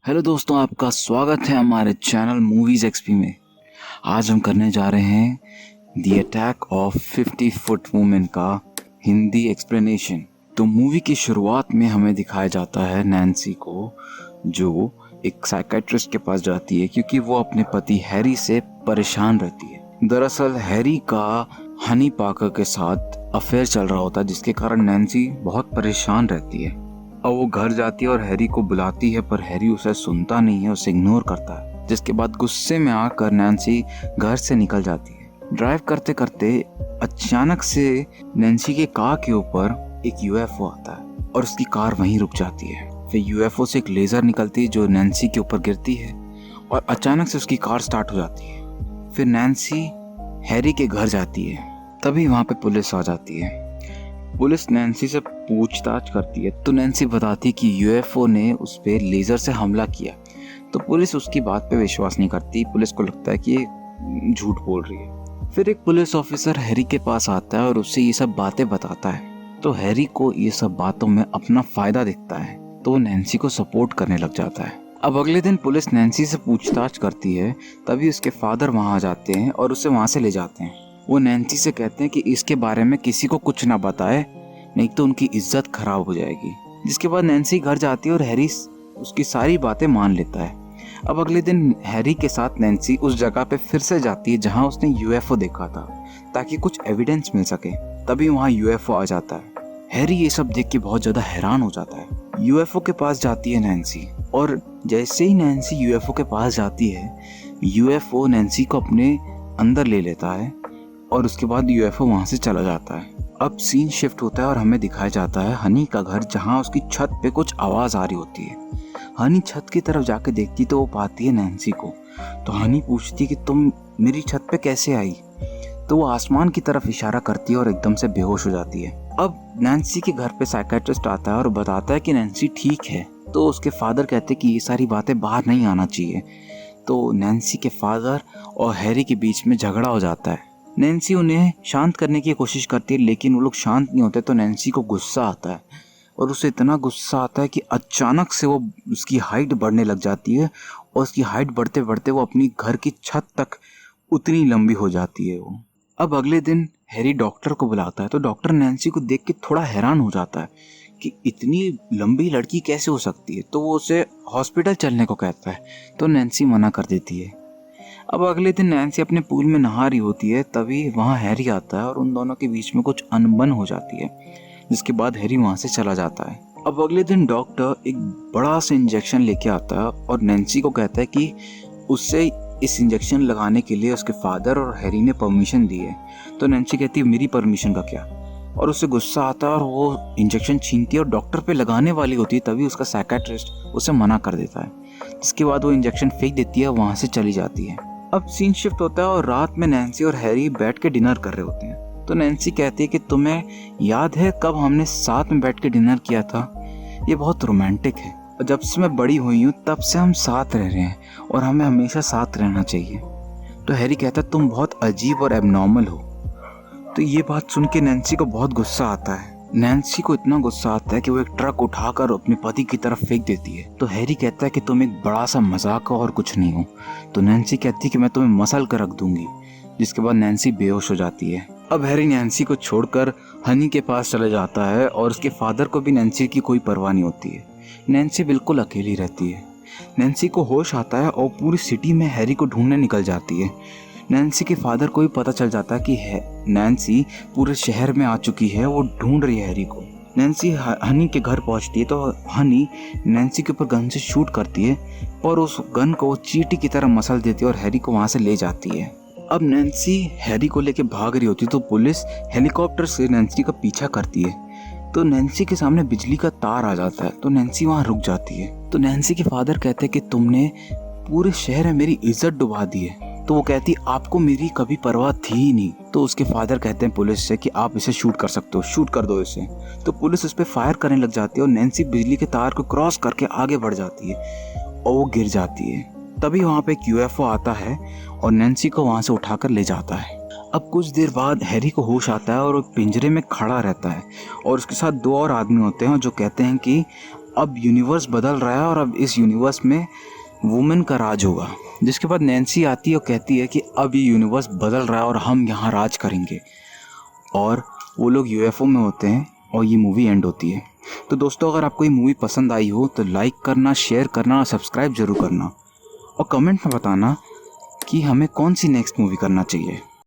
Hello दोस्तों, आपका स्वागत है हमारे चैनल मूवीज एक्सपी में। आज हम करने जा रहे हैं the attack of 50 foot women का हिंदी एक्सप्लेनेशन। तो मूवी की शुरुआत में हमें दिखाया जाता है नैन्सी को, जो एक साइकेट्रिस्ट के पास जाती है क्योंकि वो अपने पति हैरी से परेशान रहती है। दरअसल हैरी का हनी पाकर के साथ अफेयर चल रहा होता है, जिसके कारण नैन्सी बहुत परेशान रहती है। और वो घर जाती है और हैरी को बुलाती है, पर हैरी उसे सुनता नहीं है, उसे इग्नोर करता है। जिसके बाद गुस्से में आकर नैन्सी घर से निकल जाती है। ड्राइव करते करते अचानक से नैन्सी के कार के ऊपर एक यूएफओ आता है और उसकी कार वहीं रुक जाती है। फिर यूएफओ से एक लेजर निकलती है जो नैन्सी के ऊपर गिरती है और अचानक से उसकी कार स्टार्ट हो जाती है। फिर नैन्सी हैरी के घर जाती है, तभी वहां पे पुलिस आ जाती है। पुलिस नैन्सी से पूछताछ करती है तो नैन्सी बताती है कि यूएफओ ने उस पे लेजर से हमला किया। तो पुलिस उसकी बात पे विश्वास नहीं करती। पुलिस को लगता है कि ये झूठ बोल रही है। फिर एक पुलिस ऑफिसर हैरी के पास आता है और उससे ये सब बातें बताता है। तो हैरी को ये सब बातों में अपना फायदा दिखता है, तो वो नैन्सी को सपोर्ट करने लग जाता है। अब अगले दिन पुलिस नैन्सी से पूछताछ करती है, तभी उसके फादर वहां आ जाते हैं और उसे वहां से ले जाते हैं। वो नैन्सी से कहते हैं कि इसके बारे में किसी को कुछ ना बताए, नहीं तो उनकी इज्जत खराब हो जाएगी। जिसके बाद नैन्सी घर जाती है और हैरी उसकी सारी बातें मान लेता है। अब अगले दिन हैरी के साथ नैन्सी उस जगह पे फिर से जाती है जहां उसने यूएफओ देखा था, ताकि कुछ एविडेंस मिल सके। तभी वहां यूएफओ आ जाता है। हैरी ये सब देख के बहुत ज्यादा हैरान हो जाता है। यूएफओ के पास जाती है नैन्सी, और जैसे ही नैन्सी यूएफओ के पास जाती है, यूएफओ नैन्सी को अपने अंदर ले लेता है और उसके बाद यूएफओ वहां से चला जाता है। अब सीन शिफ्ट होता है और हमें दिखाया जाता है हनी का घर, जहां उसकी छत पे कुछ आवाज आ रही होती है। हनी छत की तरफ जाके देखती तो वो पाती है नैन्सी को। तो हनी पूछती है कि तुम मेरी छत पे कैसे आई? तो वो आसमान की तरफ इशारा करती है और एकदम से बेहोश हो जाती है। अब नैन्सी के घर पे साइकेट्रिस्ट आता है और बताता है कि नैन्सी ठीक है। तो उसके फादर कहते हैं कि ये सारी बातें बाहर नहीं आना चाहिए। तो नैन्सी के फादर और हैरी के बीच में झगड़ा हो जाता है। नैन्सी उन्हें शांत करने की कोशिश करती है, लेकिन वो लोग शांत नहीं होते। तो नैन्सी को गुस्सा आता है और उसे इतना गुस्सा आता है कि अचानक से वो उसकी हाइट बढ़ने लग जाती है, और उसकी हाइट बढ़ते बढ़ते वो अपनी घर की छत तक उतनी लंबी हो जाती है वो। अब अगले दिन हैरी डॉक्टर को बुलाता है। तो डॉक्टर नैन्सी को देख के थोड़ा हैरान हो जाता है कि इतनी लंबी लड़की कैसे हो सकती है। तो वो उसे हॉस्पिटल चलने को कहता है, तो नैन्सी मना कर देती है। अब अगले दिन नैन्सी अपने पूल में नहा रही होती है, तभी वहाँ हैरी आता है और उन दोनों के बीच में कुछ अनबन हो जाती है। जिसके बाद हैरी वहाँ से चला जाता है। अब अगले दिन डॉक्टर एक बड़ा सा इंजेक्शन लेके आता है और नैन्सी को कहता है कि उससे इस इंजेक्शन लगाने के लिए उसके फादर और हैरी ने परमिशन दी है। तो नैन्सी कहती है मेरी परमिशन का क्या? और उससे गुस्सा आता है और वो इंजेक्शन छीनती है और डॉक्टर पे लगाने वाली होती है, तभी उसका साइकेट्रिस्ट उसे मना कर देता है। जिसके बाद वो इंजेक्शन फेंक देती है, वहाँ से चली जाती है। अब सीन शिफ्ट होता है और रात में नैन्सी और हैरी बैठ के डिनर कर रहे होते हैं। तो नैन्सी कहती है कि तुम्हें याद है कब हमने साथ में बैठ के डिनर किया था? ये बहुत रोमांटिक है, और जब से मैं बड़ी हुई हूँ तब से हम साथ रह रहे हैं और हमें हमेशा साथ रहना चाहिए। तो हैरी कहता है तुम बहुत अजीब और एबनॉर्मल हो। तो ये बात सुन के नैन्सी को बहुत गुस्सा आता है। नैन्सी को इतना गुस्सा आता है कि वो एक ट्रक उठाकर अपने पति की तरफ फेंक देती है। तो हैरी कहता है कि तुम एक बड़ा सा मजाक हो और कुछ नहीं हो। तो नैन्सी कहती है कि मैं तुम्हें मसल कर रख दूंगी। जिसके बाद नैन्सी बेहोश हो जाती है। अब हैरी नैन्सी को छोड़कर हनी के पास चले जाता है और उसके फादर को भी नैन्सी की कोई परवाह नहीं होती है। नैन्सी बिल्कुल अकेली रहती है। नैन्सी को होश आता है और पूरी सिटी में हैरी को ढूंढने निकल जाती है। नैन्सी के फादर को भी पता चल जाता है कि नैन्सी पूरे शहर में आ चुकी है, वो ढूंढ रही है हैरी को। नैन्सी हनी के घर पहुंचती है तो हनी नैन्सी के ऊपर गन से शूट करती है, और उस गन को वो चींटी की तरह मसल देती है और हैरी को वहां से ले जाती है। अब नैन्सी हैरी को लेके भाग रही होती है तो पुलिस हेलीकॉप्टर से नैन्सी का पीछा करती है। तो नैन्सी के सामने बिजली का तार आ जाता है, तो नैन्सी वहां रुक जाती है। तो नैन्सी के फादर कहते हैं कि तुमने पूरे शहर में मेरी इज्जत डुबा दी है। तो वो कहती आपको मेरी कभी परवाह थी ही नहीं। तो उसके फादर कहते हैं पुलिस से कि आप इसे शूट कर सकते हो, शूट कर दो इसे। तो पुलिस उस पर फायर करने लग जाती है और नैन्सी बिजली के तार को क्रॉस करके आगे बढ़ जाती है और वो गिर जाती है। तभी वहाँ पे एक यूएफओ आता है और नैन्सी को वहाँ से उठाकर ले जाता है। अब कुछ देर बाद हैरी को होश आता है और वो पिंजरे में खड़ा रहता है, और उसके साथ दो और आदमी होते हैं जो कहते हैं कि अब यूनिवर्स बदल रहा है और अब इस यूनिवर्स में वुमेन का राज होगा। जिसके बाद नैन्सी आती है और कहती है कि अब ये यूनिवर्स बदल रहा है और हम यहाँ राज करेंगे। और वो लोग यूएफओ में होते हैं और ये मूवी एंड होती है। तो दोस्तों, अगर आपको ये मूवी पसंद आई हो तो लाइक करना, शेयर करना और सब्सक्राइब ज़रूर करना, और कमेंट में बताना कि हमें कौन सी नेक्स्ट मूवी करना चाहिए।